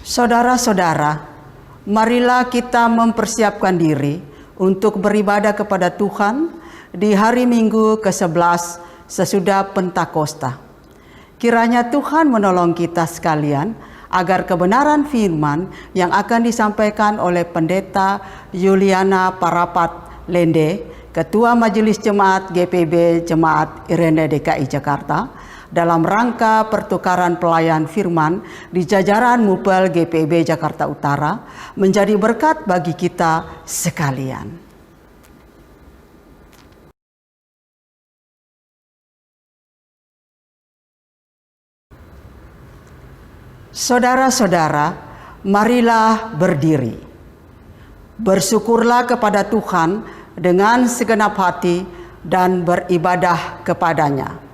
Saudara-saudara, marilah kita mempersiapkan diri untuk beribadah kepada Tuhan di hari Minggu ke-11 sesudah Pentakosta. Kiranya Tuhan menolong kita sekalian agar kebenaran firman yang akan disampaikan oleh Pendeta Yuliana Parapat Lende, Ketua Majelis Jemaat GPB Jemaat Irene DKI Jakarta, dalam rangka pertukaran pelayan firman di jajaran Mupel GPB Jakarta Utara menjadi berkat bagi kita sekalian. Saudara-saudara, marilah berdiri. Bersyukurlah kepada Tuhan dengan segenap hati dan beribadah kepadanya.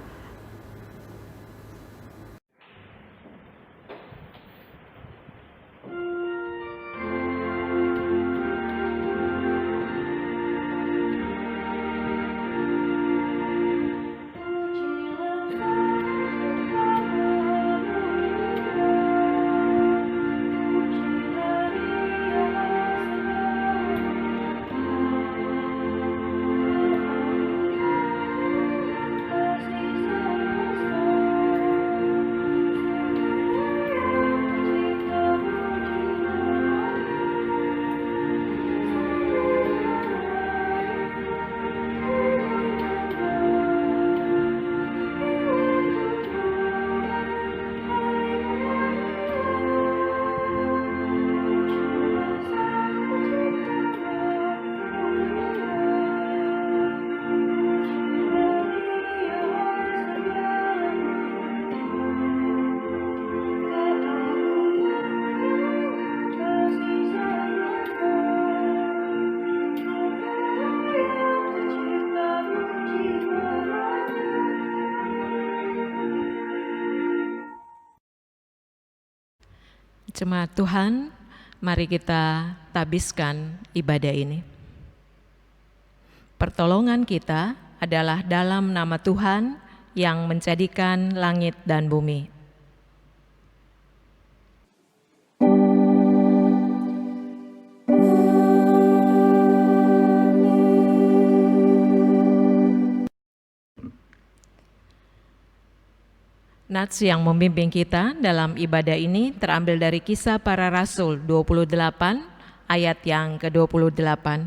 Jemaat Tuhan, mari kita tabiskan ibadah ini. Pertolongan kita adalah dalam nama Tuhan yang menjadikan langit dan bumi. Nats yang membimbing kita dalam ibadah ini terambil dari Kisah Para Rasul 28 ayat yang ke-28.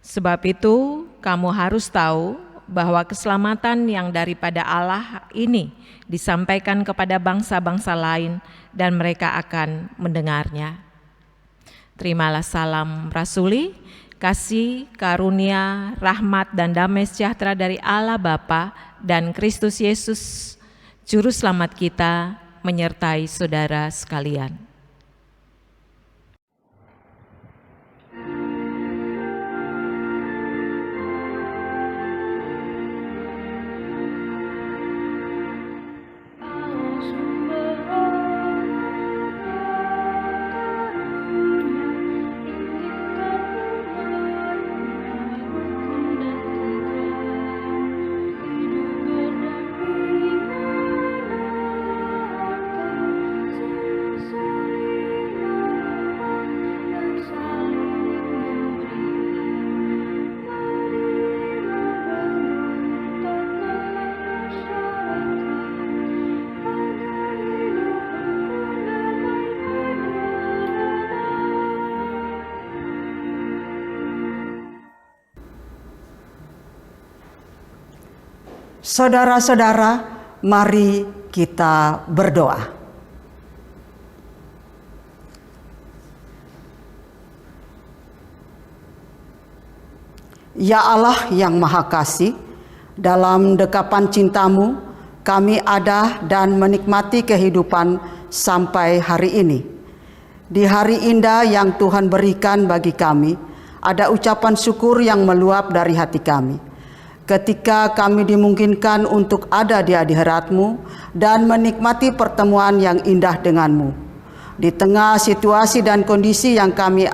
Sebab itu kamu harus tahu bahwa keselamatan yang daripada Allah ini disampaikan kepada bangsa-bangsa lain dan mereka akan mendengarnya. Terimalah salam rasuli, kasih, karunia, rahmat dan damai sejahtera dari Allah Bapa dan Kristus Yesus Juru Selamat kita menyertai saudara sekalian. Saudara-saudara, mari kita berdoa. Ya Allah yang Maha Kasih, dalam dekapan cinta-Mu, kami ada dan menikmati kehidupan sampai hari ini. Di hari indah yang Tuhan berikan bagi kami, ada ucapan syukur yang meluap dari hati kami. Ketika kami dimungkinkan untuk ada di hadirat-Mu dan menikmati pertemuan yang indah dengan-Mu. Di tengah situasi dan kondisi yang kami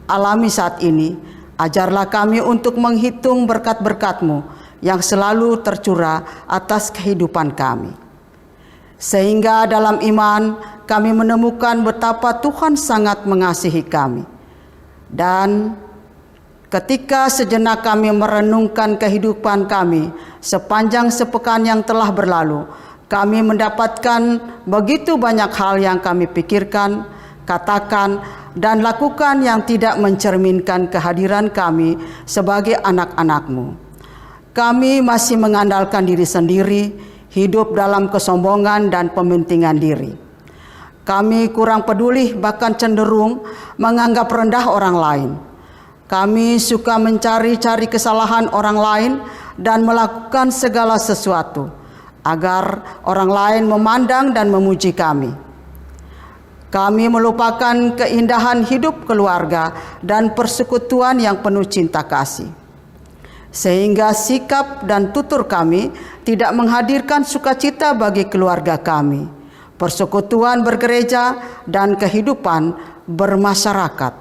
alami saat ini, ajarlah kami untuk menghitung berkat-berkat-Mu yang selalu tercurah atas kehidupan kami. Sehingga dalam iman kami menemukan betapa Tuhan sangat mengasihi kami. Dan ketika sejenak kami merenungkan kehidupan kami sepanjang sepekan yang telah berlalu, kami mendapatkan begitu banyak hal yang kami pikirkan, katakan, dan lakukan yang tidak mencerminkan kehadiran kami sebagai anak-anak-Mu. Kami masih mengandalkan diri sendiri, hidup dalam kesombongan dan pementingan diri. Kami kurang peduli, bahkan cenderung menganggap rendah orang lain. Kami suka mencari-cari kesalahan orang lain dan melakukan segala sesuatu agar orang lain memandang dan memuji kami. Kami melupakan keindahan hidup keluarga dan persekutuan yang penuh cinta kasih. Sehingga sikap dan tutur kami tidak menghadirkan sukacita bagi keluarga kami, persekutuan bergereja, dan kehidupan bermasyarakat.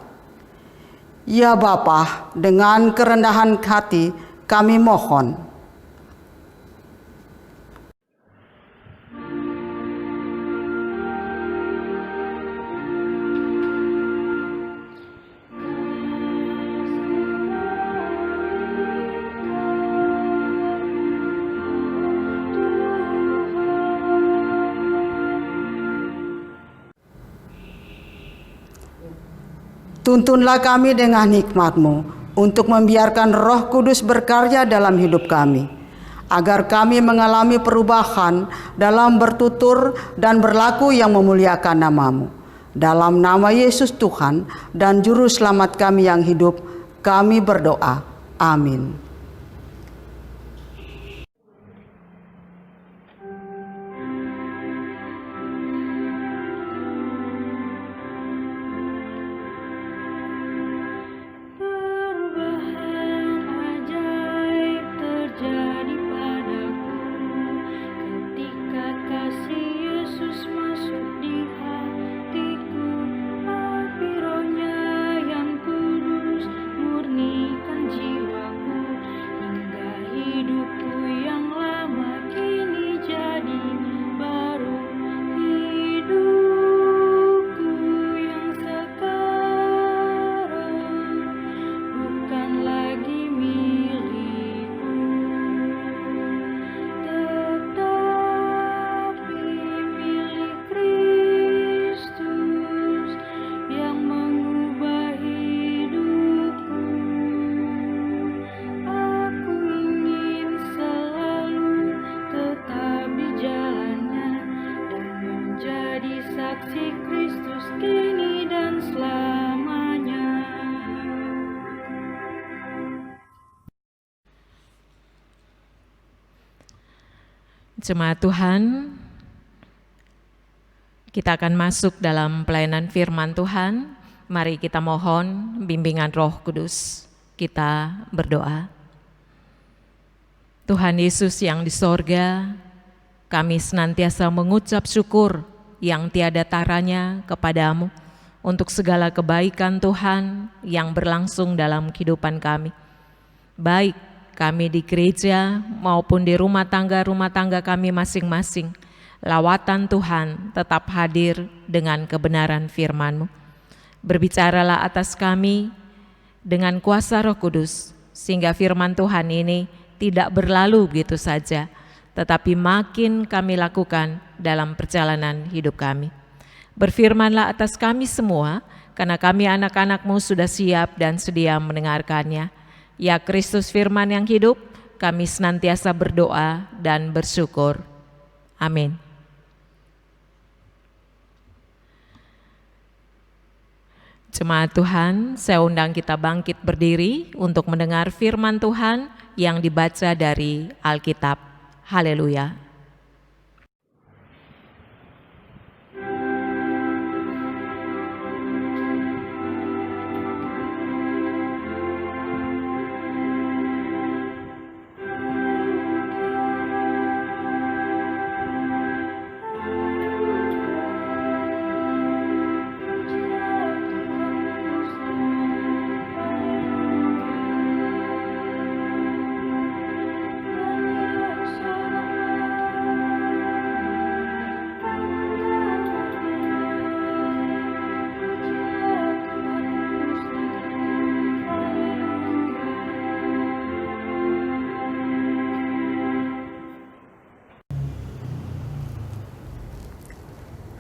Ya Bapa, dengan kerendahan hati kami mohon. Tuntunlah kami dengan hikmat-Mu untuk membiarkan Roh Kudus berkarya dalam hidup kami, agar kami mengalami perubahan dalam bertutur dan berlaku yang memuliakan nama-Mu. Dalam nama Yesus Tuhan dan Juru Selamat kami yang hidup, kami berdoa. Amin. Jemaat Tuhan, kita akan masuk dalam pelayanan firman Tuhan. Mari kita mohon bimbingan Roh Kudus. Kita berdoa. Tuhan Yesus yang di sorga, kami senantiasa mengucap syukur yang tiada taranya kepadamu untuk segala kebaikan Tuhan yang berlangsung dalam kehidupan kami. Baik kami di gereja maupun di rumah tangga kami masing-masing, lawatan Tuhan tetap hadir dengan kebenaran firman-Mu. Berbicaralah atas kami dengan kuasa Roh Kudus, sehingga firman Tuhan ini tidak berlalu begitu saja, tetapi makin kami lakukan dalam perjalanan hidup kami. Berfirmanlah atas kami semua, karena kami anak-anak-Mu sudah siap dan sedia mendengarkannya. Ya Kristus firman yang hidup, kami senantiasa berdoa dan bersyukur. Amin. Jemaat Tuhan, saya undang kita bangkit berdiri untuk mendengar firman Tuhan yang dibaca dari Alkitab. Haleluya.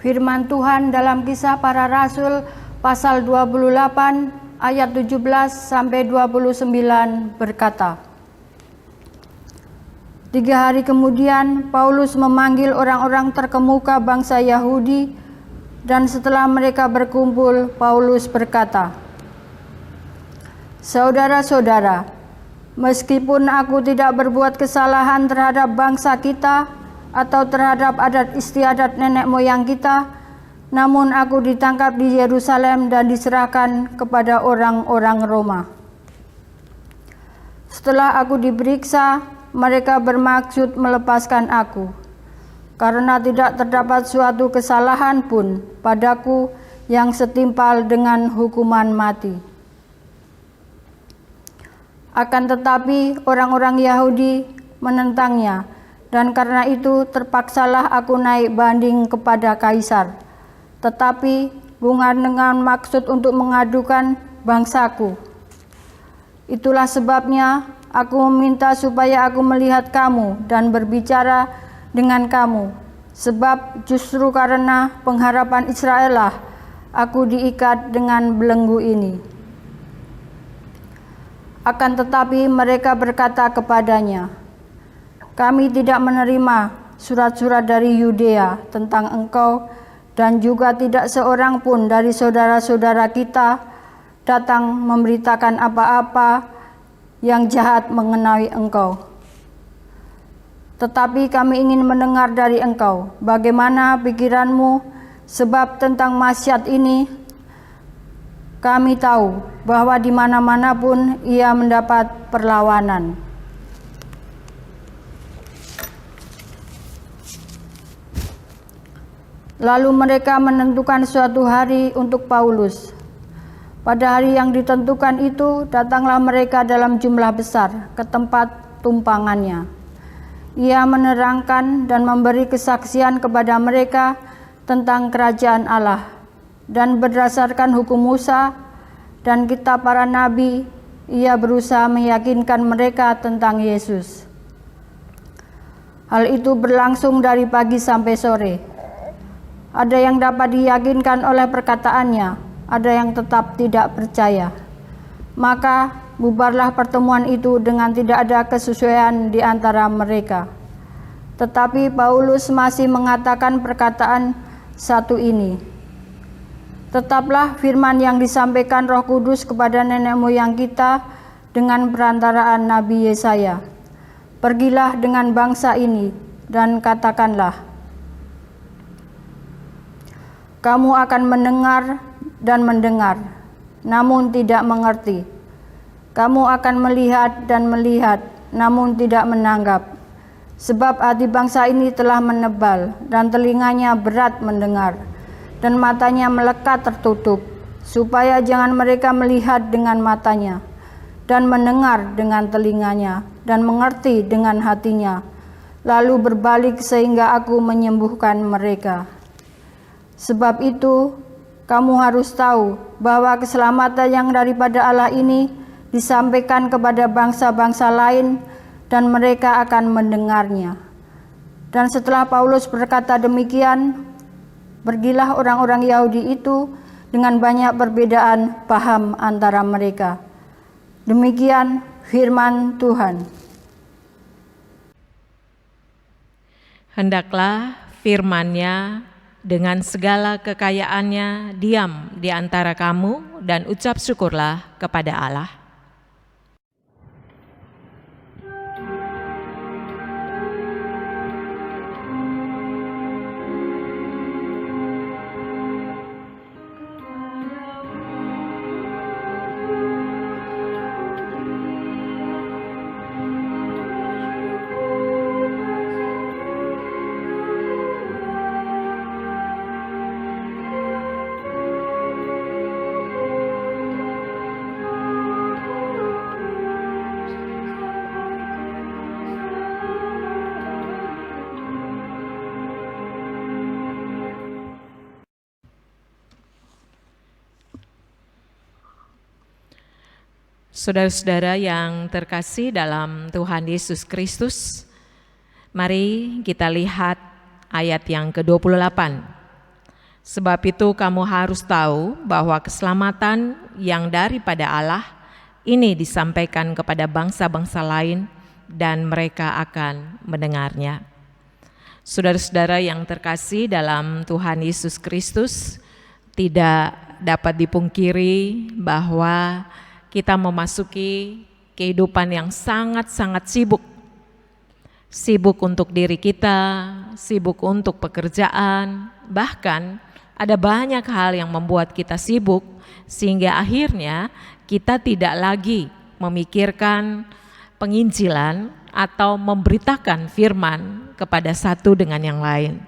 Firman Tuhan dalam Kisah Para Rasul pasal 28 ayat 17 sampai 29 berkata, 3 hari kemudian Paulus memanggil orang-orang terkemuka bangsa Yahudi, dan setelah mereka berkumpul, Paulus berkata, "Saudara-saudara, meskipun aku tidak berbuat kesalahan terhadap bangsa kita atau terhadap adat istiadat nenek moyang kita, namun aku ditangkap di Yerusalem dan diserahkan kepada orang-orang Roma. Setelah aku diperiksa, mereka bermaksud melepaskan aku, karena tidak terdapat suatu kesalahan pun padaku yang setimpal dengan hukuman mati. Akan tetapi orang-orang Yahudi menentangnya, dan karena itu terpaksalah aku naik banding kepada Kaisar, tetapi bukan dengan maksud untuk mengadukan bangsaku. Itulah sebabnya aku meminta supaya aku melihat kamu dan berbicara dengan kamu, sebab justru karena pengharapan Israel lah aku diikat dengan belenggu ini." Akan tetapi mereka berkata kepadanya, "Kami tidak menerima surat-surat dari Yudea tentang engkau, dan juga tidak seorang pun dari saudara-saudara kita datang memberitakan apa-apa yang jahat mengenai engkau. Tetapi kami ingin mendengar dari engkau bagaimana pikiranmu, sebab tentang maksiat ini kami tahu bahwa di mana-mana pun ia mendapat perlawanan." Lalu mereka menentukan suatu hari untuk Paulus. Pada hari yang ditentukan itu, datanglah mereka dalam jumlah besar ke tempat tumpangannya. Ia menerangkan dan memberi kesaksian kepada mereka tentang kerajaan Allah, dan berdasarkan hukum Musa dan kitab para nabi, ia berusaha meyakinkan mereka tentang Yesus. Hal itu berlangsung dari pagi sampai sore. Ada yang dapat diyakinkan oleh perkataannya, ada yang tetap tidak percaya. Maka bubarlah pertemuan itu dengan tidak ada kesesuaian di antara mereka. Tetapi Paulus masih mengatakan perkataan satu ini, "Tetaplah firman yang disampaikan Roh Kudus kepada nenek moyang kita dengan perantaraan Nabi Yesaya. Pergilah dengan bangsa ini dan katakanlah, kamu akan mendengar dan mendengar, namun tidak mengerti. Kamu akan melihat dan melihat, namun tidak menanggap. Sebab hati bangsa ini telah menebal, dan telinganya berat mendengar, dan matanya melekat tertutup, supaya jangan mereka melihat dengan matanya, dan mendengar dengan telinganya, dan mengerti dengan hatinya, lalu berbalik sehingga aku menyembuhkan mereka. Sebab itu, kamu harus tahu bahwa keselamatan yang daripada Allah ini disampaikan kepada bangsa-bangsa lain, dan mereka akan mendengarnya." Dan setelah Paulus berkata demikian, pergilah orang-orang Yahudi itu dengan banyak perbedaan paham antara mereka. Demikian firman Tuhan. Hendaklah firman-Nya dengan segala kekayaannya diam di antara kamu, dan ucap syukurlah kepada Allah. Saudara-saudara yang terkasih dalam Tuhan Yesus Kristus, mari kita lihat ayat yang ke-28. Sebab itu kamu harus tahu bahwa keselamatan yang daripada Allah ini disampaikan kepada bangsa-bangsa lain dan mereka akan mendengarnya. Saudara-saudara yang terkasih dalam Tuhan Yesus Kristus, tidak dapat dipungkiri bahwa kita memasuki kehidupan yang sangat-sangat sibuk. Sibuk untuk diri kita, sibuk untuk pekerjaan, bahkan ada banyak hal yang membuat kita sibuk sehingga akhirnya kita tidak lagi memikirkan penginjilan atau memberitakan firman kepada satu dengan yang lain.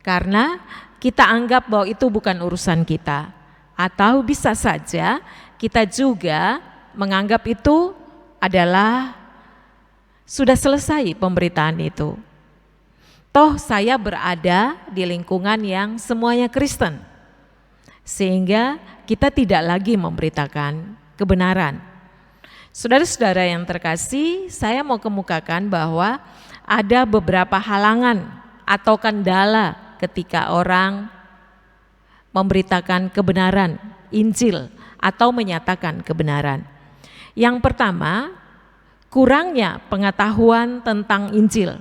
Karena kita anggap bahwa itu bukan urusan kita, atau bisa saja kita juga menganggap itu adalah sudah selesai pemberitaan itu. Toh saya berada di lingkungan yang semuanya Kristen, sehingga kita tidak lagi memberitakan kebenaran. Saudara-saudara yang terkasih, saya mau kemukakan bahwa ada beberapa halangan atau kendala ketika orang memberitakan kebenaran Injil atau menyatakan kebenaran. Yang pertama, kurangnya pengetahuan tentang Injil.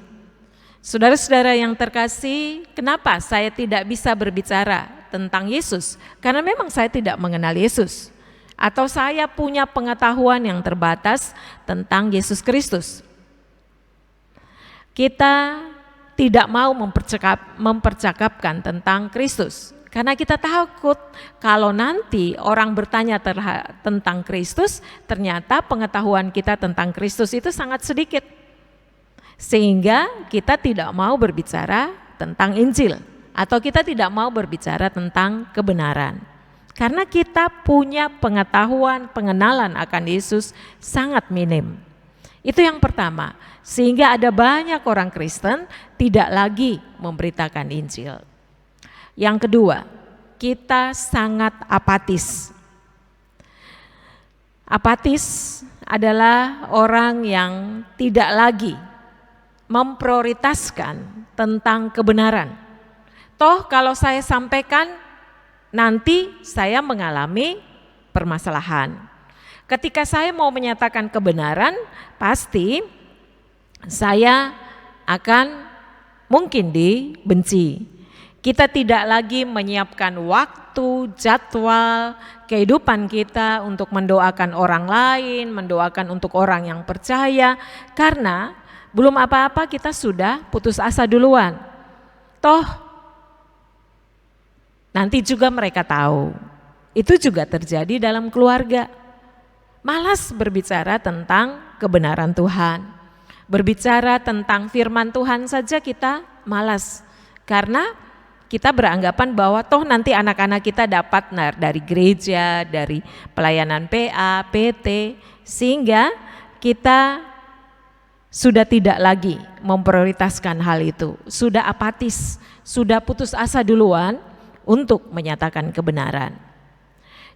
Saudara-saudara yang terkasih, kenapa saya tidak bisa berbicara tentang Yesus? Karena memang saya tidak mengenal Yesus. Atau saya punya pengetahuan yang terbatas tentang Yesus Kristus. Kita tidak mau mempercakapkan tentang Kristus. Karena kita takut kalau nanti orang bertanya tentang Kristus, ternyata pengetahuan kita tentang Kristus itu sangat sedikit. Sehingga kita tidak mau berbicara tentang Injil atau kita tidak mau berbicara tentang kebenaran. Karena kita punya pengetahuan, pengenalan akan Yesus sangat minim. Itu yang pertama, sehingga ada banyak orang Kristen tidak lagi memberitakan Injil. Yang kedua, kita sangat apatis. Apatis adalah orang yang tidak lagi memprioritaskan tentang kebenaran. Toh kalau saya sampaikan, nanti saya mengalami permasalahan. Ketika saya mau menyatakan kebenaran, pasti saya akan mungkin dibenci. Kita tidak lagi menyiapkan waktu, jadwal, kehidupan kita untuk mendoakan orang lain, mendoakan untuk orang yang percaya, karena belum apa-apa kita sudah putus asa duluan. Toh nanti juga mereka tahu. Itu juga terjadi dalam keluarga. Malas berbicara tentang kebenaran Tuhan. Berbicara tentang firman Tuhan saja kita malas. Karena kita beranggapan bahwa toh nanti anak-anak kita dapat dari gereja, dari pelayanan PA, PT, sehingga kita sudah tidak lagi memprioritaskan hal itu, sudah apatis, sudah putus asa duluan untuk menyatakan kebenaran.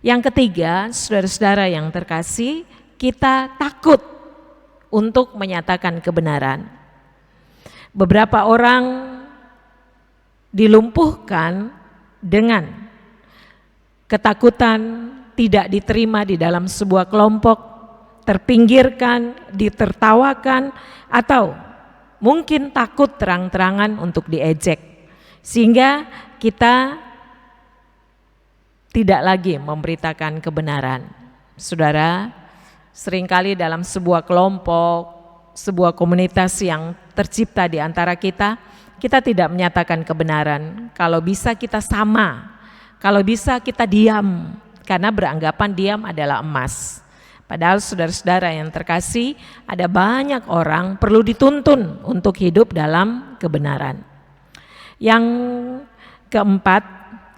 Yang ketiga, saudara-saudara yang terkasih, kita takut untuk menyatakan kebenaran. Beberapa orang dilumpuhkan dengan ketakutan tidak diterima di dalam sebuah kelompok, terpinggirkan, ditertawakan, atau mungkin takut terang-terangan untuk diejek. Sehingga kita tidak lagi memberitakan kebenaran. Saudara, seringkali dalam sebuah kelompok, sebuah komunitas yang tercipta di antara kita tidak menyatakan kebenaran. Kalau bisa kita sama, kalau bisa kita diam, karena beranggapan diam adalah emas. Padahal saudara-saudara yang terkasih, ada banyak orang perlu dituntun untuk hidup dalam kebenaran. Yang keempat,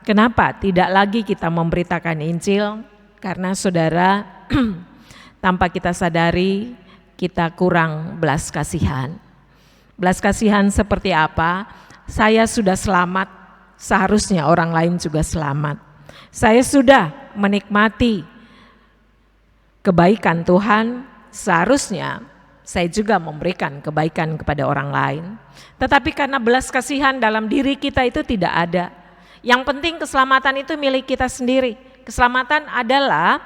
kenapa tidak lagi kita memberitakan Injil? Karena saudara, tanpa kita sadari, kita kurang belas kasihan. Belas kasihan seperti apa? Saya sudah selamat, seharusnya orang lain juga selamat. Saya sudah menikmati kebaikan Tuhan, seharusnya saya juga memberikan kebaikan kepada orang lain. Tetapi karena belas kasihan dalam diri kita itu tidak ada, Yang penting keselamatan itu milik kita sendiri. Keselamatan adalah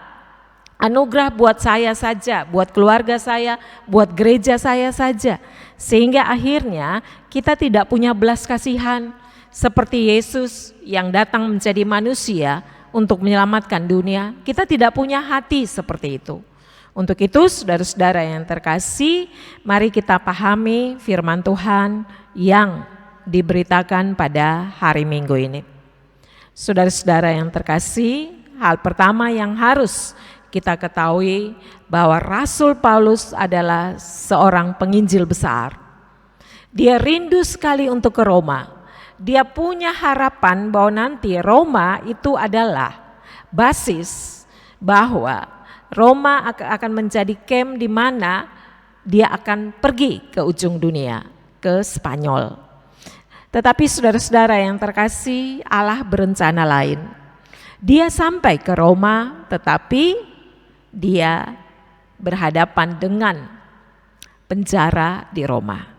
anugerah buat saya saja, buat keluarga saya, buat gereja saya saja. Sehingga akhirnya kita tidak punya belas kasihan seperti Yesus yang datang menjadi manusia untuk menyelamatkan dunia. Kita tidak punya hati seperti itu. Untuk itu saudara-saudara yang terkasih, mari kita pahami firman Tuhan yang diberitakan pada hari Minggu ini. Saudara-saudara yang terkasih, hal pertama yang harus kita ketahui bahwa Rasul Paulus adalah seorang penginjil besar. Dia rindu sekali untuk ke Roma. Dia punya harapan bahwa nanti Roma itu adalah basis bahwa Roma akan menjadi camp di mana dia akan pergi ke ujung dunia, ke Spanyol. Tetapi saudara-saudara yang terkasih, Allah berencana lain. Dia sampai ke Roma, tetapi dia berhadapan dengan penjara di Roma.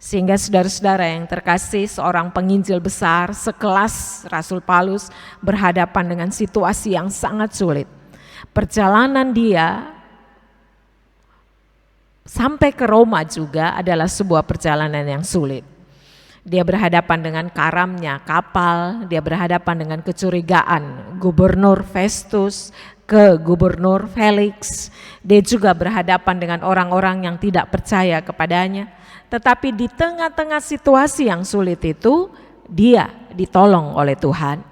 Sehingga saudara-saudara yang terkasih, seorang penginjil besar sekelas Rasul Paulus berhadapan dengan situasi yang sangat sulit. Perjalanan dia sampai ke Roma juga adalah sebuah perjalanan yang sulit. Dia berhadapan dengan karamnya kapal, dia berhadapan dengan kecurigaan Gubernur Festus ke Gubernur Felix. Dia juga berhadapan dengan orang-orang yang tidak percaya kepadanya. Tetapi di tengah-tengah situasi yang sulit itu, dia ditolong oleh Tuhan.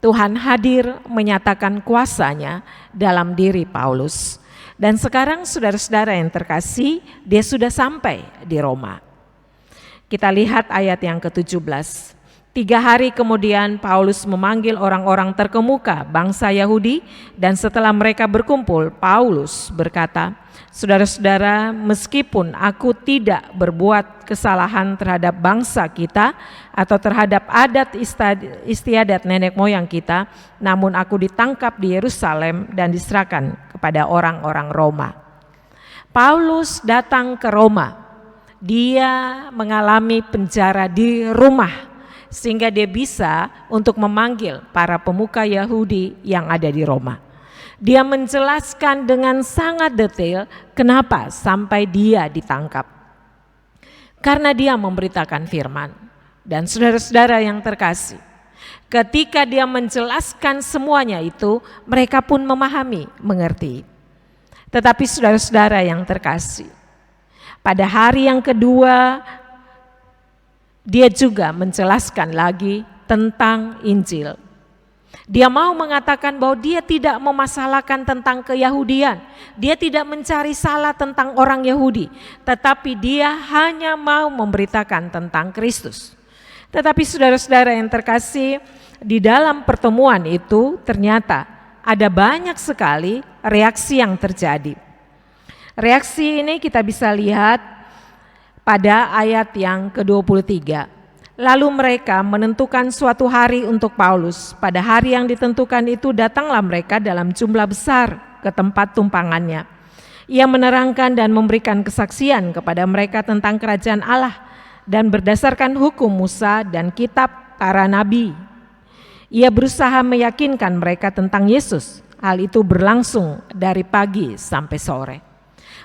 Tuhan hadir menyatakan kuasanya dalam diri Paulus. Dan sekarang saudara-saudara yang terkasih, dia sudah sampai di Roma. Kita lihat ayat yang ke-17. 3 hari kemudian Paulus memanggil orang-orang terkemuka bangsa Yahudi, dan setelah mereka berkumpul, Paulus berkata, "Saudara-saudara, meskipun aku tidak berbuat kesalahan terhadap bangsa kita atau terhadap adat istiadat nenek moyang kita, namun aku ditangkap di Yerusalem dan diserahkan kepada orang-orang Roma." Paulus datang ke Roma. Dia mengalami penjara di rumah sehingga dia bisa untuk memanggil para pemuka Yahudi yang ada di Roma. Dia menjelaskan dengan sangat detail kenapa sampai dia ditangkap. Karena dia memberitakan firman. Dan saudara-saudara yang terkasih, ketika dia menjelaskan semuanya itu, mereka pun memahami, mengerti. Tetapi saudara-saudara yang terkasih, pada hari yang kedua, dia juga menjelaskan lagi tentang Injil. Dia mau mengatakan bahwa dia tidak memasalahkan tentang keyahudian. Dia tidak mencari salah tentang orang Yahudi. Tetapi dia hanya mau memberitakan tentang Kristus. Tetapi saudara-saudara yang terkasih, di dalam pertemuan itu ternyata ada banyak sekali reaksi yang terjadi. Reaksi ini kita bisa lihat pada ayat yang ke-23. Lalu mereka menentukan suatu hari untuk Paulus. Pada hari yang ditentukan itu datanglah mereka dalam jumlah besar ke tempat tumpangannya. Ia menerangkan dan memberikan kesaksian kepada mereka tentang kerajaan Allah dan berdasarkan hukum Musa dan kitab para nabi. Ia berusaha meyakinkan mereka tentang Yesus. Hal itu berlangsung dari pagi sampai sore.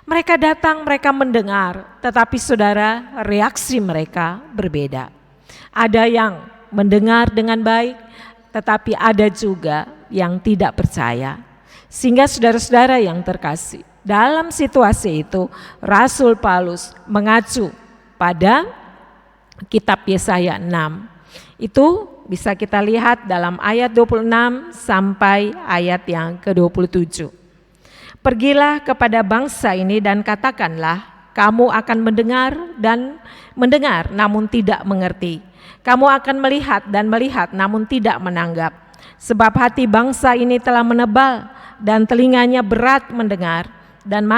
Mereka datang, mereka mendengar, tetapi saudara, reaksi mereka berbeda. Ada yang mendengar dengan baik, tetapi ada juga yang tidak percaya. Sehingga saudara-saudara yang terkasih, dalam situasi itu Rasul Paulus mengacu pada kitab Yesaya 6. Itu bisa kita lihat dalam ayat 26 sampai ayat yang ke-27. Pergilah kepada bangsa ini dan katakanlah, kamu akan mendengar namun tidak mengerti. Kamu akan melihat dan melihat namun tidak menanggap. Sebab hati bangsa ini telah menebal dan telinganya berat mendengar dan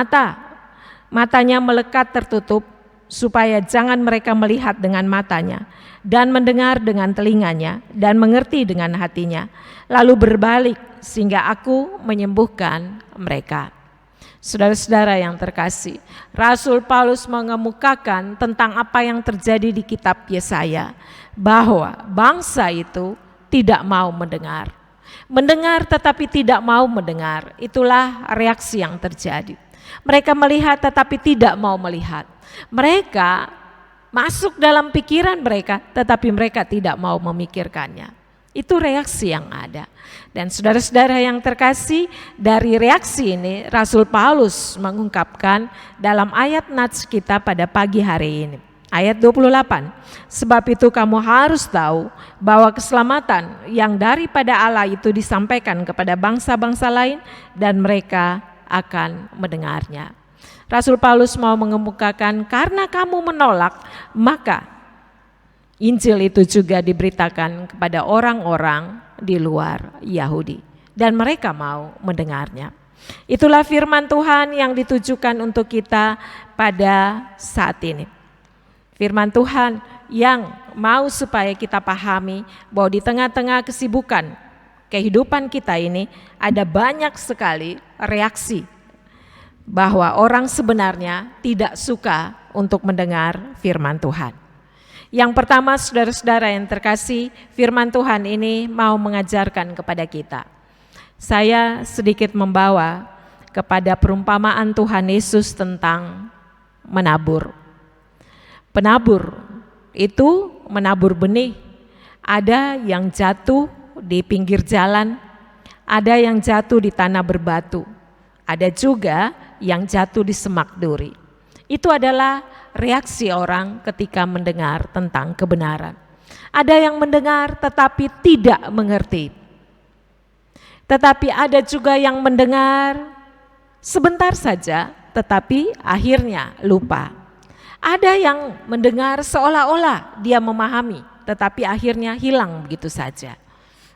matanya melekat tertutup, supaya jangan mereka melihat dengan matanya dan mendengar dengan telinganya dan mengerti dengan hatinya, lalu berbalik sehingga aku menyembuhkan mereka. Saudara-saudara yang terkasih, Rasul Paulus mengemukakan tentang apa yang terjadi di kitab Yesaya, bahwa bangsa itu tidak mau mendengar. Mendengar tetapi tidak mau mendengar, itulah reaksi yang terjadi. Mereka melihat tetapi tidak mau melihat. Mereka masuk dalam pikiran mereka tetapi mereka tidak mau memikirkannya. Itu reaksi yang ada. Dan saudara-saudara yang terkasih, dari reaksi ini Rasul Paulus mengungkapkan dalam ayat nats kita pada pagi hari ini. Ayat 28, sebab itu kamu harus tahu bahwa keselamatan yang daripada Allah itu disampaikan kepada bangsa-bangsa lain dan mereka akan mendengarnya. Rasul Paulus mau mengemukakan karena kamu menolak, maka Injil itu juga diberitakan kepada orang-orang di luar Yahudi dan mereka mau mendengarnya. Itulah firman Tuhan yang ditujukan untuk kita pada saat ini. Firman Tuhan yang mau supaya kita pahami bahwa di tengah-tengah kesibukan kehidupan kita ini ada banyak sekali reaksi bahwa orang sebenarnya tidak suka untuk mendengar firman Tuhan. Yang pertama, saudara-saudara yang terkasih, firman Tuhan ini mau mengajarkan kepada kita. Saya sedikit membawa kepada perumpamaan Tuhan Yesus tentang menabur. Penabur itu menabur benih, ada yang jatuh di pinggir jalan, ada yang jatuh di tanah berbatu, ada juga yang jatuh di semak duri. Itu adalah reaksi orang ketika mendengar tentang kebenaran. Ada yang mendengar tetapi tidak mengerti. Tetapi ada juga yang mendengar sebentar saja tetapi akhirnya lupa. Ada yang mendengar seolah-olah dia memahami, tetapi akhirnya hilang begitu saja.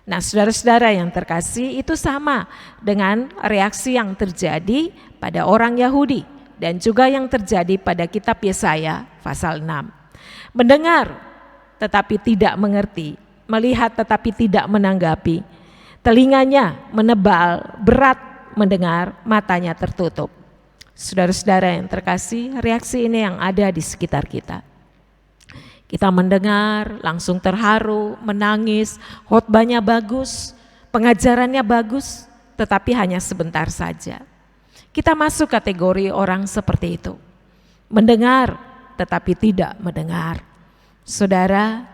Nah, saudara-saudara yang terkasih, itu sama dengan reaksi yang terjadi pada orang Yahudi dan juga yang terjadi pada kitab Yesaya pasal 6. Mendengar tetapi tidak mengerti, melihat tetapi tidak menanggapi, telinganya menebal, berat mendengar, matanya tertutup. Saudara-saudara yang terkasih, reaksi ini yang ada di sekitar kita. Kita mendengar, langsung terharu, menangis, khotbahnya bagus, pengajarannya bagus, tetapi hanya sebentar saja. Kita masuk kategori orang seperti itu. Mendengar, tetapi tidak mendengar. Saudara,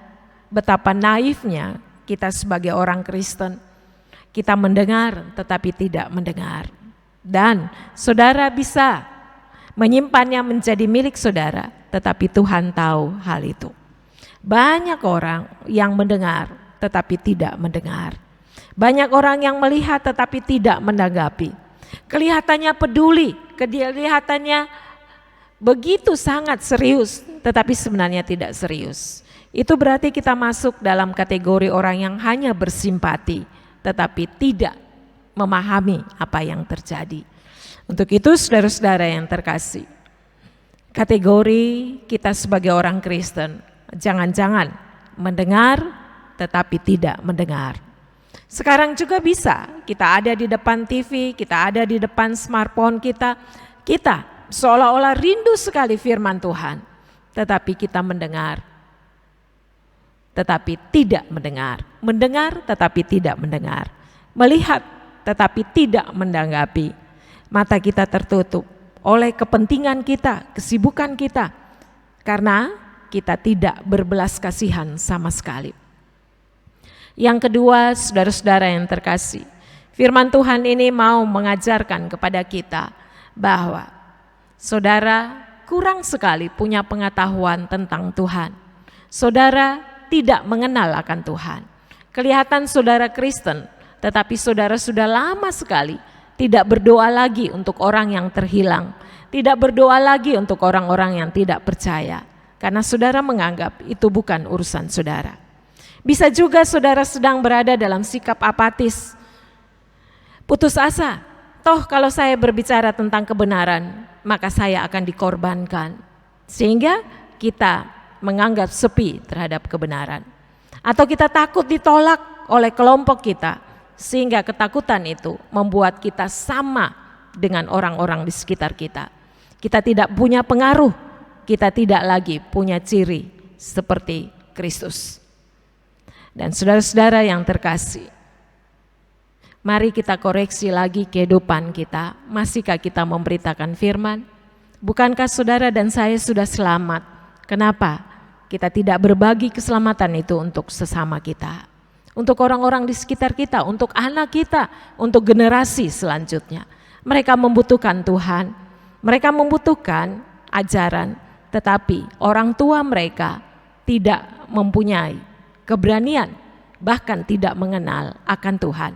betapa naifnya kita sebagai orang Kristen. Kita mendengar, tetapi tidak mendengar. Dan saudara bisa menyimpannya menjadi milik saudara, tetapi Tuhan tahu hal itu. Banyak orang yang mendengar tetapi tidak mendengar. Banyak orang yang melihat tetapi tidak menanggapi. Kelihatannya peduli, kelihatannya begitu sangat serius, tetapi sebenarnya tidak serius. Itu berarti kita masuk dalam kategori orang yang hanya bersimpati tetapi tidak memahami apa yang terjadi. Untuk itu saudara-saudara yang terkasih, kategori kita sebagai orang Kristen, jangan-jangan mendengar tetapi tidak mendengar. Sekarang juga bisa, kita ada di depan TV, kita ada di depan smartphone kita seolah-olah rindu sekali firman Tuhan, tetapi kita mendengar tetapi tidak mendengar, mendengar tetapi tidak mendengar, melihat tetapi tidak menanggapi. Mata kita tertutup oleh kepentingan kita, kesibukan kita, karena kita tidak berbelas kasihan sama sekali. Yang kedua, saudara-saudara yang terkasih, firman Tuhan ini mau mengajarkan kepada kita bahwa saudara kurang sekali punya pengetahuan tentang Tuhan. Saudara tidak mengenal akan Tuhan. Kelihatan saudara Kristen, tetapi saudara sudah lama sekali tidak berdoa lagi untuk orang yang terhilang, tidak berdoa lagi untuk orang-orang yang tidak percaya, karena saudara menganggap itu bukan urusan saudara. Bisa juga saudara sedang berada dalam sikap apatis, putus asa. Toh kalau saya berbicara tentang kebenaran, maka saya akan dikorbankan, sehingga kita menganggap sepi terhadap kebenaran. Atau kita takut ditolak oleh kelompok kita, sehingga ketakutan itu membuat kita sama dengan orang-orang di sekitar kita. Kita tidak punya pengaruh, kita tidak lagi punya ciri seperti Kristus. Dan saudara-saudara yang terkasih, mari kita koreksi lagi kehidupan kita. Masihkah kita memberitakan firman? Bukankah saudara dan saya sudah selamat? Kenapa kita tidak berbagi keselamatan itu untuk sesama kita? Untuk orang-orang di sekitar kita, untuk anak kita, untuk generasi selanjutnya. Mereka membutuhkan Tuhan, mereka membutuhkan ajaran, tetapi orang tua mereka tidak mempunyai keberanian, bahkan tidak mengenal akan Tuhan.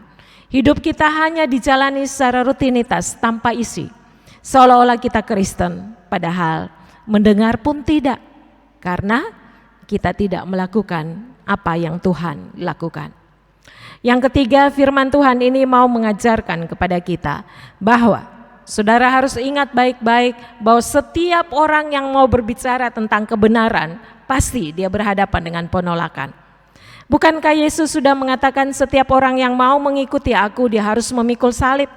Hidup kita hanya dijalani secara rutinitas tanpa isi, seolah-olah kita Kristen, padahal mendengar pun tidak, karena kita tidak melakukan apa yang Tuhan lakukan. Yang ketiga, firman Tuhan ini mau mengajarkan kepada kita bahwa saudara harus ingat baik-baik bahwa setiap orang yang mau berbicara tentang kebenaran pasti dia berhadapan dengan penolakan. Bukankah Yesus sudah mengatakan setiap orang yang mau mengikuti aku dia harus memikul salib,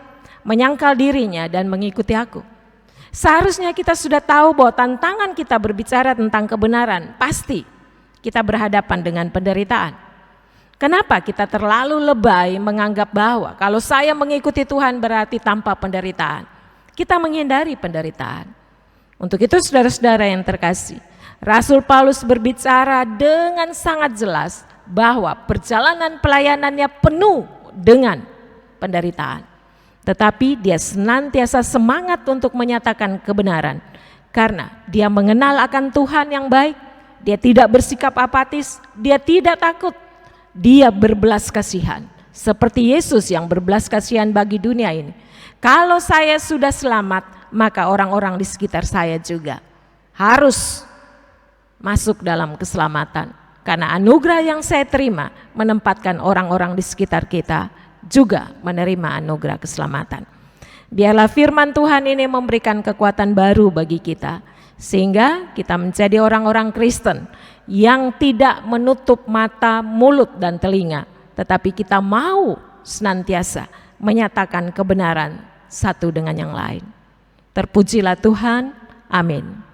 menyangkal dirinya dan mengikuti aku. Seharusnya kita sudah tahu bahwa tantangan kita berbicara tentang kebenaran pasti kita berhadapan dengan penderitaan. Kenapa kita terlalu lebay menganggap bahwa kalau saya mengikuti Tuhan berarti tanpa penderitaan? Kita menghindari penderitaan. Untuk itu saudara-saudara yang terkasih, Rasul Paulus berbicara dengan sangat jelas bahwa perjalanan pelayanannya penuh dengan penderitaan. Tetapi dia senantiasa semangat untuk menyatakan kebenaran karena dia mengenal akan Tuhan yang baik. Dia tidak bersikap apatis, dia tidak takut, dia berbelas kasihan seperti Yesus yang berbelas kasihan bagi dunia ini. Kalau saya sudah selamat, maka orang-orang di sekitar saya juga harus masuk dalam keselamatan. Karena anugerah yang saya terima menempatkan orang-orang di sekitar kita juga menerima anugerah keselamatan. Biarlah firman Tuhan ini memberikan kekuatan baru bagi kita, sehingga kita menjadi orang-orang Kristen yang tidak menutup mata, mulut, dan telinga, tetapi kita mau senantiasa menyatakan kebenaran satu dengan yang lain. Terpujilah Tuhan, amin.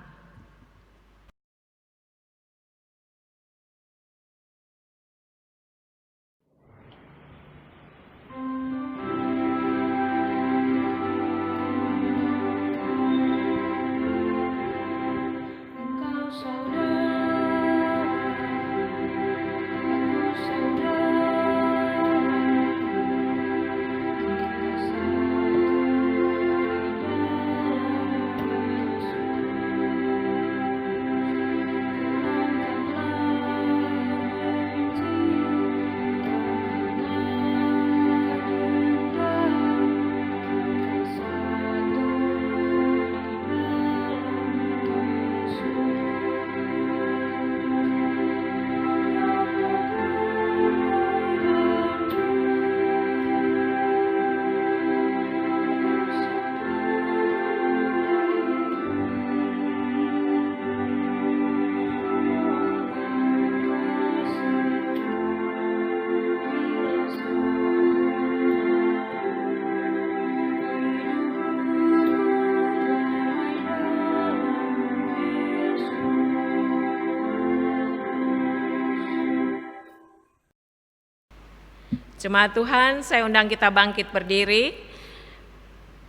Jemaat Tuhan, saya undang kita bangkit berdiri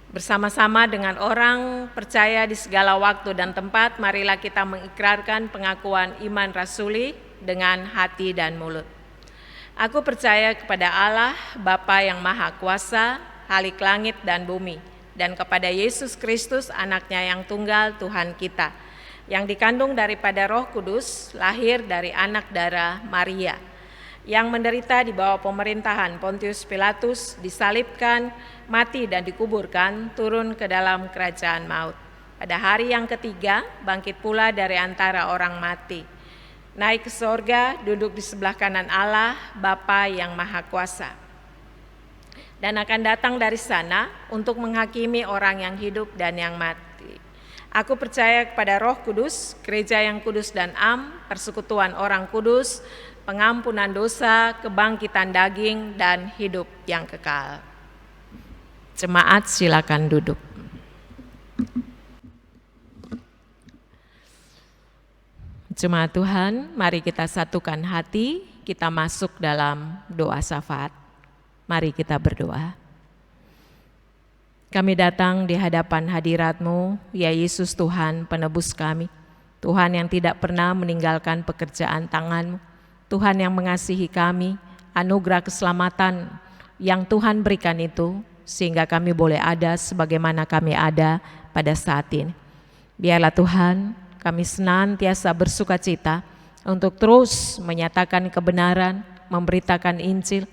bersama-sama dengan orang percaya di segala waktu dan tempat. Marilah kita mengikrarkan pengakuan iman rasuli dengan hati dan mulut. Aku percaya kepada Allah, Bapa yang Maha Kuasa, Khalik langit dan bumi, dan kepada Yesus Kristus, anaknya yang tunggal, Tuhan kita, yang dikandung daripada Roh Kudus, lahir dari anak darah Maria, yang menderita di bawah pemerintahan Pontius Pilatus, disalibkan, mati dan dikuburkan, turun ke dalam kerajaan maut. Pada hari yang ketiga, bangkit pula dari antara orang mati, naik ke sorga, duduk di sebelah kanan Allah, Bapa yang Maha Kuasa, dan akan datang dari sana untuk menghakimi orang yang hidup dan yang mati. Aku percaya kepada Roh Kudus, gereja yang kudus dan am, persekutuan orang kudus, pengampunan dosa, kebangkitan daging, dan hidup yang kekal. Jemaat silakan duduk. Jemaat Tuhan, mari kita satukan hati, kita masuk dalam doa syafaat. Mari kita berdoa. Kami datang di hadapan hadirat-Mu, ya Yesus Tuhan penebus kami. Tuhan yang tidak pernah meninggalkan pekerjaan tangan-Mu. Tuhan yang mengasihi kami, anugerah keselamatan yang Tuhan berikan itu, sehingga kami boleh ada sebagaimana kami ada pada saat ini. Biarlah Tuhan, kami senantiasa bersuka cita untuk terus menyatakan kebenaran, memberitakan Injil.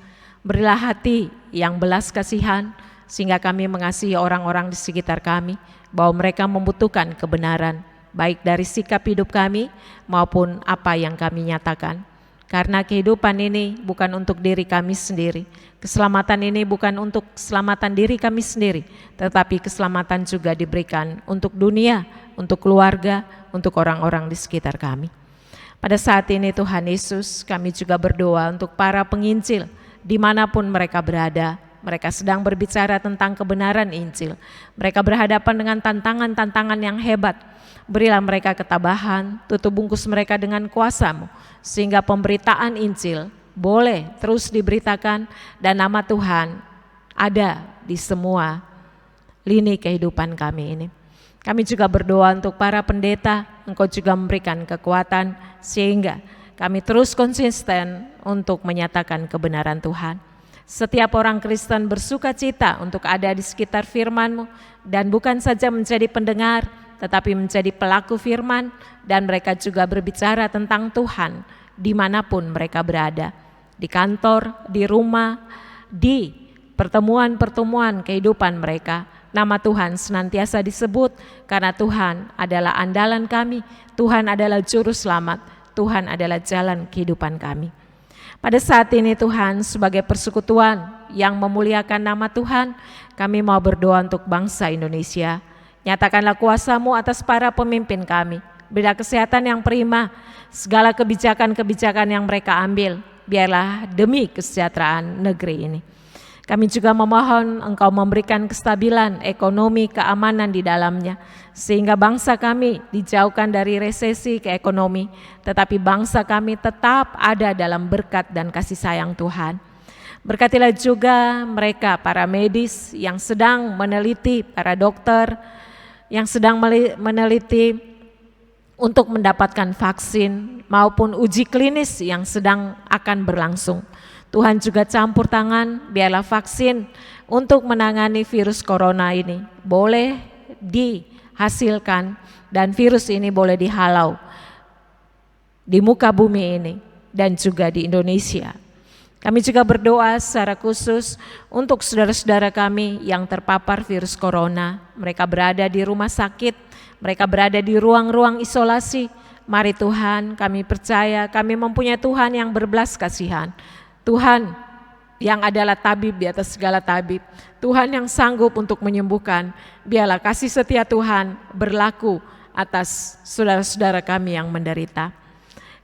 Berilah hati yang belas kasihan, sehingga kami mengasihi orang-orang di sekitar kami, bahwa mereka membutuhkan kebenaran, baik dari sikap hidup kami maupun apa yang kami nyatakan. Karena kehidupan ini bukan untuk diri kami sendiri, keselamatan ini bukan untuk keselamatan diri kami sendiri, tetapi keselamatan juga diberikan untuk dunia, untuk keluarga, untuk orang-orang di sekitar kami. Pada saat ini Tuhan Yesus, kami juga berdoa untuk para penginjil dimanapun mereka berada. Mereka sedang berbicara tentang kebenaran Injil. Mereka berhadapan dengan tantangan-tantangan yang hebat. Berilah mereka ketabahan, tutup bungkus mereka dengan kuasa-Mu, sehingga pemberitaan Injil boleh terus diberitakan dan nama Tuhan ada di semua lini kehidupan kami ini. Kami juga berdoa untuk para pendeta, Engkau juga memberikan kekuatan sehingga kami terus konsisten untuk menyatakan kebenaran Tuhan. Setiap orang Kristen bersuka cita untuk ada di sekitar firman-Mu dan bukan saja menjadi pendengar, tetapi menjadi pelaku firman, dan mereka juga berbicara tentang Tuhan dimanapun mereka berada, di kantor, di rumah, di pertemuan-pertemuan kehidupan mereka. Nama Tuhan senantiasa disebut karena Tuhan adalah andalan kami, Tuhan adalah juru selamat, Tuhan adalah jalan kehidupan kami. Pada saat ini Tuhan, sebagai persekutuan yang memuliakan nama Tuhan, kami mau berdoa untuk bangsa Indonesia. Nyatakanlah kuasa-Mu atas para pemimpin kami. Berilah kesehatan yang prima, segala kebijakan-kebijakan yang mereka ambil, biarlah demi kesejahteraan negeri ini. Kami juga memohon Engkau memberikan kestabilan ekonomi, keamanan di dalamnya, sehingga bangsa kami dijauhkan dari resesi ke ekonomi, tetapi bangsa kami tetap ada dalam berkat dan kasih sayang Tuhan. Berkatilah juga mereka, para medis yang sedang meneliti, para dokter yang sedang meneliti untuk mendapatkan vaksin maupun uji klinis yang sedang akan berlangsung. Tuhan juga campur tangan, biarlah vaksin untuk menangani virus corona ini boleh dihasilkan dan virus ini boleh dihalau di muka bumi ini dan juga di Indonesia. Kami juga berdoa secara khusus untuk saudara-saudara kami yang terpapar virus corona. Mereka berada di rumah sakit, mereka berada di ruang-ruang isolasi. Mari Tuhan, kami percaya kami mempunyai Tuhan yang berbelas kasihan. Tuhan yang adalah tabib di atas segala tabib, Tuhan yang sanggup untuk menyembuhkan. Biarlah kasih setia Tuhan berlaku atas saudara-saudara kami yang menderita.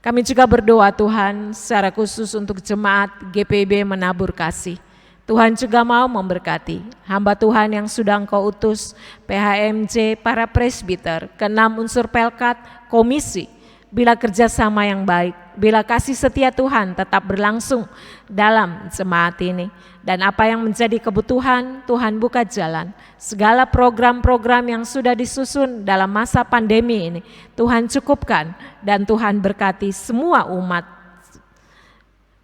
Kami juga berdoa Tuhan secara khusus untuk jemaat GPIB Menabur Kasih. Tuhan juga mau memberkati hamba Tuhan yang sudah Engkau utus, PHMJ, para presbiter, ke-6 unsur Pelkat, komisi. Bila kerjasama yang baik, bila kasih setia Tuhan tetap berlangsung dalam jemaat ini. Dan apa yang menjadi kebutuhan, Tuhan buka jalan. Segala program-program yang sudah disusun dalam masa pandemi ini, Tuhan cukupkan. Dan Tuhan berkati semua umat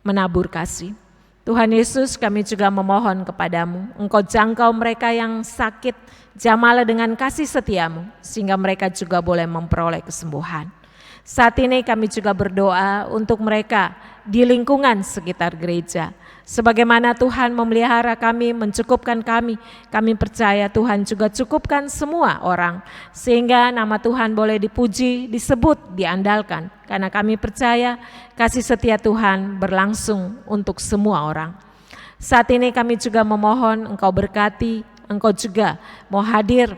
menabur kasih. Tuhan Yesus, kami juga memohon kepadamu, Engkau jangkau mereka yang sakit, jamalah dengan kasih setiamu, sehingga mereka juga boleh memperoleh kesembuhan. Saat ini kami juga berdoa untuk mereka di lingkungan sekitar gereja. Sebagaimana Tuhan memelihara kami, mencukupkan kami percaya Tuhan juga cukupkan semua orang. Sehingga nama Tuhan boleh dipuji, disebut, diandalkan. Karena kami percaya kasih setia Tuhan berlangsung untuk semua orang. Saat ini kami juga memohon Engkau berkati, Engkau juga mau hadir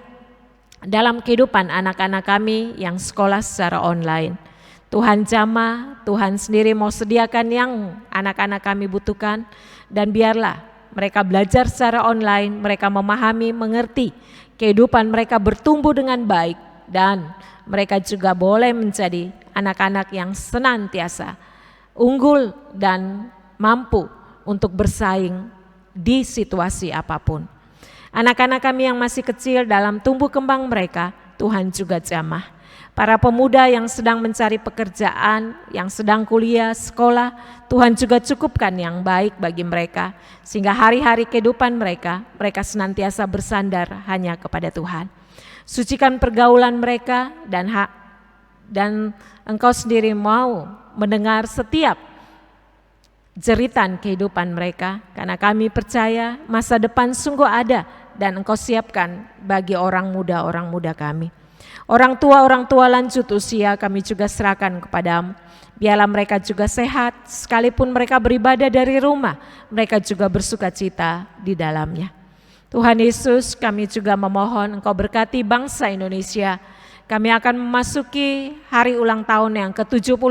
dalam kehidupan anak-anak kami yang sekolah secara online. Tuhan jamah, Tuhan sendiri mau sediakan yang anak-anak kami butuhkan, dan biarlah mereka belajar secara online, mereka memahami, mengerti, kehidupan mereka bertumbuh dengan baik, dan mereka juga boleh menjadi anak-anak yang senantiasa unggul dan mampu untuk bersaing di situasi apapun. Anak-anak kami yang masih kecil dalam tumbuh kembang mereka, Tuhan juga jamah. Para pemuda yang sedang mencari pekerjaan, yang sedang kuliah, sekolah, Tuhan juga cukupkan yang baik bagi mereka, sehingga hari-hari kehidupan mereka senantiasa bersandar hanya kepada Tuhan. Sucikan pergaulan mereka dan Engkau sendiri mau mendengar setiap jeritan kehidupan mereka, karena kami percaya masa depan sungguh ada dan Engkau siapkan bagi orang muda kami. Orang tua lanjut usia kami juga serahkan kepadamu. Biarlah mereka juga sehat, sekalipun mereka beribadah dari rumah, mereka juga bersuka cita di dalamnya. Tuhan Yesus, kami juga memohon Engkau berkati bangsa Indonesia. Kami akan memasuki hari ulang tahun yang ke-75.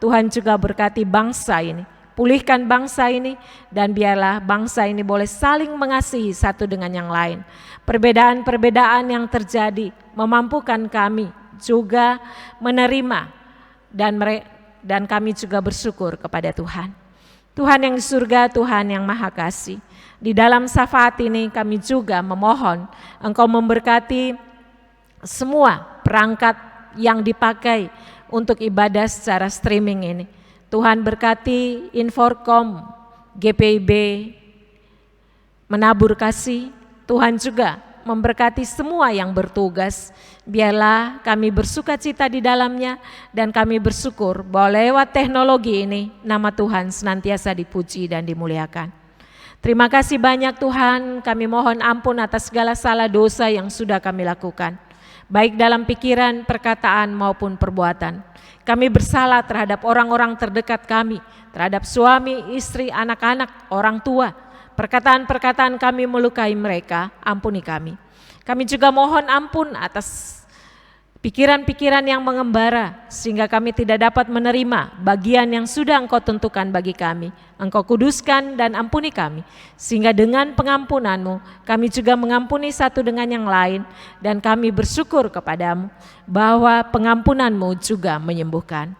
Tuhan juga berkati bangsa ini. Pulihkan bangsa ini dan biarlah bangsa ini boleh saling mengasihi satu dengan yang lain. Perbedaan-perbedaan yang terjadi memampukan kami juga menerima dan kami juga bersyukur kepada Tuhan. Tuhan yang di surga, Tuhan yang Maha Kasih. Di dalam syafaat ini kami juga memohon Engkau memberkati semua perangkat yang dipakai untuk ibadah secara streaming ini. Tuhan berkati Inforkom, GPIB, Menabur Kasih. Tuhan juga memberkati semua yang bertugas. Biarlah kami bersuka cita di dalamnya dan kami bersyukur bahwa lewat teknologi ini nama Tuhan senantiasa dipuji dan dimuliakan. Terima kasih banyak Tuhan, kami mohon ampun atas segala salah dosa yang sudah kami lakukan, baik dalam pikiran, perkataan maupun perbuatan. Kami bersalah terhadap orang-orang terdekat kami, terhadap suami, istri, anak-anak, orang tua. Perkataan-perkataan kami melukai mereka, ampuni kami. Kami juga mohon ampun atas pikiran-pikiran yang mengembara, sehingga kami tidak dapat menerima bagian yang sudah Engkau tentukan bagi kami. Engkau kuduskan dan ampuni kami, sehingga dengan pengampunan-Mu, kami juga mengampuni satu dengan yang lain, dan kami bersyukur kepadamu bahwa pengampunan-Mu juga menyembuhkan.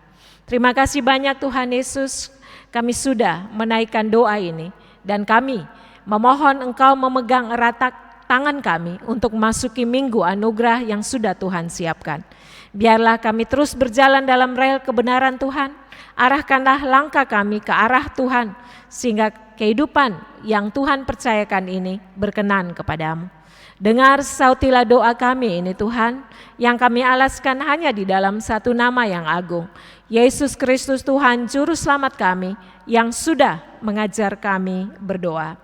Terima kasih banyak Tuhan Yesus, kami sudah menaikkan doa ini, dan kami memohon Engkau memegang erat tangan kami untuk memasuki minggu anugerah yang sudah Tuhan siapkan. Biarlah kami terus berjalan dalam rel kebenaran Tuhan. Arahkanlah langkah kami ke arah Tuhan, sehingga kehidupan yang Tuhan percayakan ini berkenan kepadamu. Dengar sautilah doa kami ini Tuhan, yang kami alaskan hanya di dalam satu nama yang agung, Yesus Kristus Tuhan Juru Selamat kami, yang sudah mengajar kami berdoa.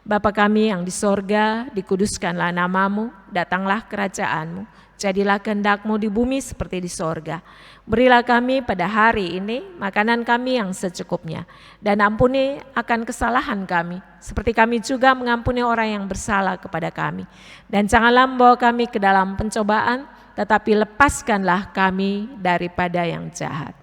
Bapa kami yang di sorga, dikuduskanlah namamu, datanglah kerajaan-Mu, jadilah kehendak-Mu di bumi seperti di sorga. Berilah kami pada hari ini makanan kami yang secukupnya, dan ampuni akan kesalahan kami, seperti kami juga mengampuni orang yang bersalah kepada kami. Dan janganlah membawa kami ke dalam pencobaan, tetapi lepaskanlah kami daripada yang jahat.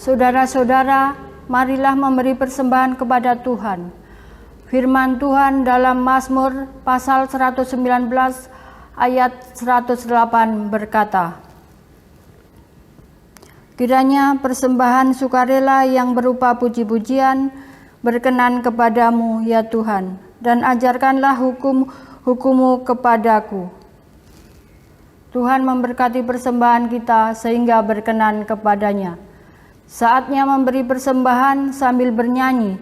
Saudara-saudara, marilah memberi persembahan kepada Tuhan. Firman Tuhan dalam Mazmur pasal 119 ayat 108 berkata, kiranya persembahan sukarela yang berupa puji-pujian berkenan kepadamu ya Tuhan, dan ajarkanlah hukum-Mu kepadaku. Tuhan memberkati persembahan kita sehingga berkenan kepadanya. Saatnya memberi persembahan sambil bernyanyi.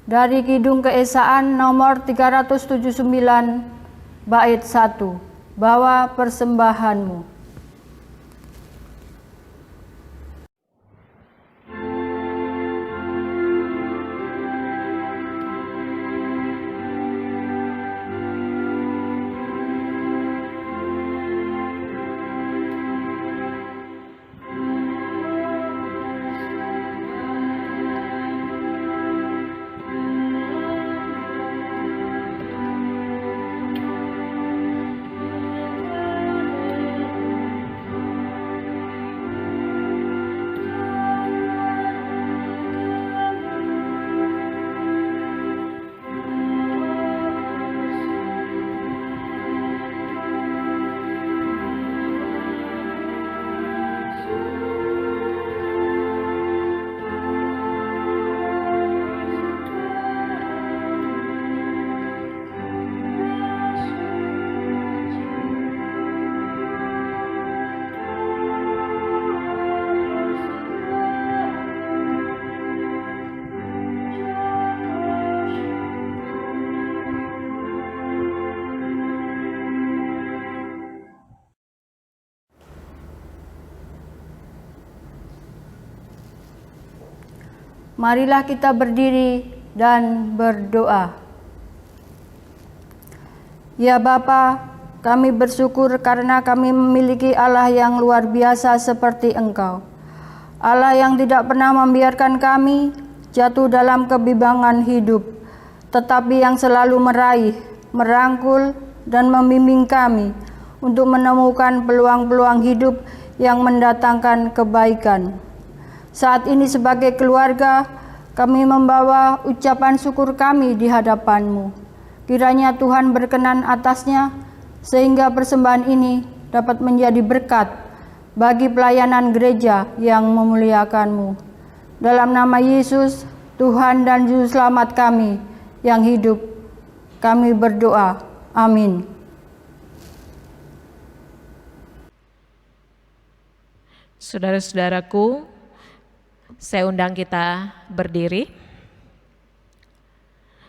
Dari Kidung Keesaan nomor 379 bait 1, bawa persembahanmu. Marilah kita berdiri dan berdoa. Ya Bapa, kami bersyukur karena kami memiliki Allah yang luar biasa seperti Engkau. Allah yang tidak pernah membiarkan kami jatuh dalam kebimbangan hidup, tetapi yang selalu meraih, merangkul, dan membimbing kami untuk menemukan peluang-peluang hidup yang mendatangkan kebaikan. Saat ini sebagai keluarga, kami membawa ucapan syukur kami di hadapan-Mu. Kiranya Tuhan berkenan atasnya, sehingga persembahan ini dapat menjadi berkat bagi pelayanan gereja yang memuliakan-Mu. Dalam nama Yesus, Tuhan dan Juru Selamat kami yang hidup, kami berdoa. Amin. Saudara-saudaraku, saya undang kita berdiri.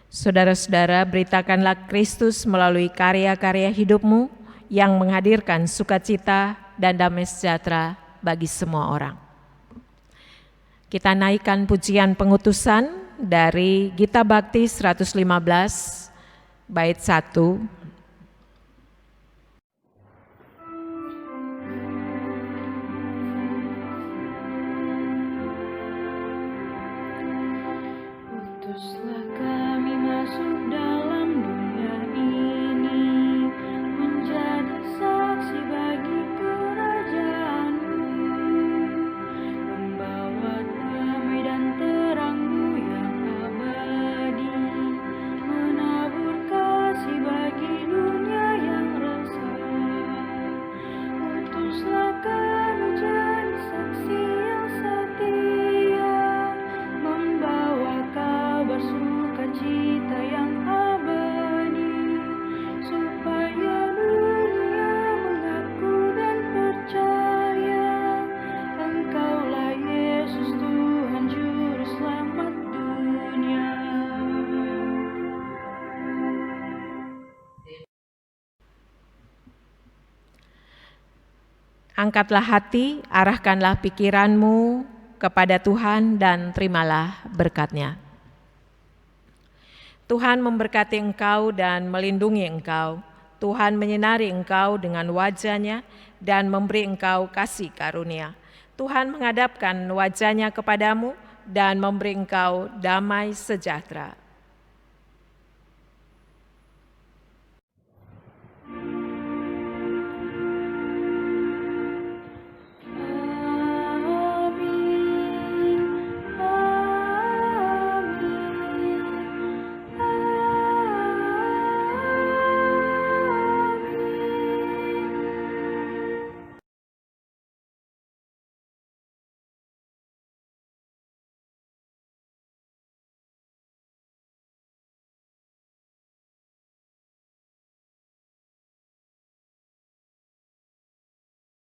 Saudara-saudara, beritakanlah Kristus melalui karya-karya hidupmu yang menghadirkan sukacita dan damai sejahtera bagi semua orang. Kita naikkan pujian pengutusan dari Gita Bhakti 115 bait 1. Utuslah kami masuk dalam dunia ini, menjadi saksi bagi kerajaan-Mu, membawa damai dan terang-Mu yang abadi, menabur kasih bagi dunia yang resah. Utuslah kami jadi saksi yang setia, membawa kabar sukacita yang abadi, supaya dunia mengaku dan percaya Engkaulah Yesus Tuhan Juru Selamat dunia. Angkatlah hati, arahkanlah pikiranmu kepada Tuhan dan terimalah berkat-Nya. Tuhan memberkati engkau dan melindungi engkau. Tuhan menyinari engkau dengan wajah-Nya dan memberi engkau kasih karunia. Tuhan menghadapkan wajah-Nya kepadamu dan memberi engkau damai sejahtera.